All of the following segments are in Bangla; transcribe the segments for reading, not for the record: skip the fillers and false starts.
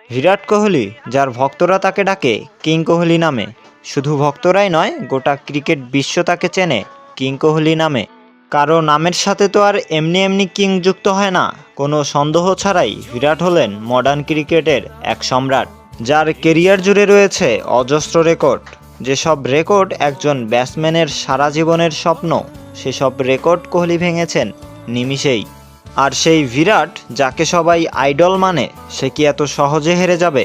বিরাট কোহলি, যার ভক্তরা তাকে ডাকে কিং কোহলি নামে, শুধু ভক্তরাই নয়, গোটা ক্রিকেট বিশ্ব তাকে চেনে কিং কোহলি নামে। কারো নামের সাথে তো আর এমনি এমনি কিং যুক্ত হয় না। কোনো সন্দেহ ছাড়াই বিরাট হলেন মডার্ন ক্রিকেটের এক সম্রাট, যার কেরিয়ার জুড়ে রয়েছে অজস্র রেকর্ড। যেসব রেকর্ড একজন ব্যাটসম্যানের সারা জীবনের স্বপ্ন, সেসব রেকর্ড কোহলি ভেঙেছেন নিমিষেই। আর সেই বিরাট, যাকে সবাই আইডল মানে, সে কি এত সহজে হেরে যাবে?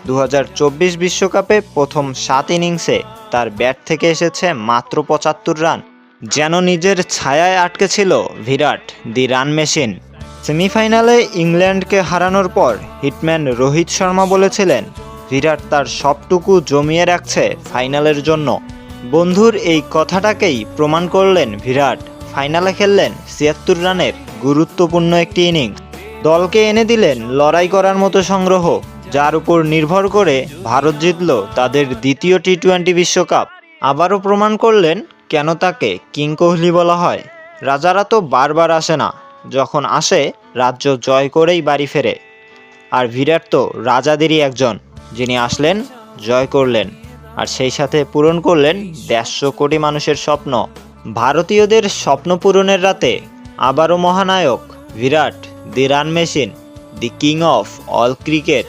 2024 বিশ্বকাপে প্রথম 7 ইনিংসে তার ব্যাট থেকে এসেছে মাত্র 75 রান। যেন নিজের ছায়ায় আটকে ছিল বিরাট, দি রান মেশিন। সেমিফাইনালে ইংল্যান্ডকে হারানোর পর হিটম্যান রোহিত শর্মা বলেছিলেন, বিরাট তার সবটুকু জমিয়ে রাখছে ফাইনালের জন্য। বন্ধুর এই কথাটাকেই প্রমাণ করলেন বিরাট। ফাইনালে খেললেন 76 রানের গুরুত্বপূর্ণ একটি ইনিংস। দলকে এনে দিলেন লড়াই করার মতো সংগ্রহ, যার উপর নির্ভর করে ভারত জিতল তাদের দ্বিতীয় টি-20 বিশ্বকাপ। আবারও প্রমাণ করলেন কেন তাকে কিং কোহলি বলা হয়। রাজারা তো বারবার আসে না, যখন আসে রাজ্য জয় করেই বাড়ি ফেরে। আর বিরাট তো রাজাদেরই একজন, যিনি আসলেন, জয় করলেন, আর সেই সাথে পূরণ করলেন 150 কোটি মানুষের স্বপ্ন। ভারতীয়দের স্বপ্ন পূরণের রাতে আবারও মহানায়ক Virat, the run machine, the king of all cricket.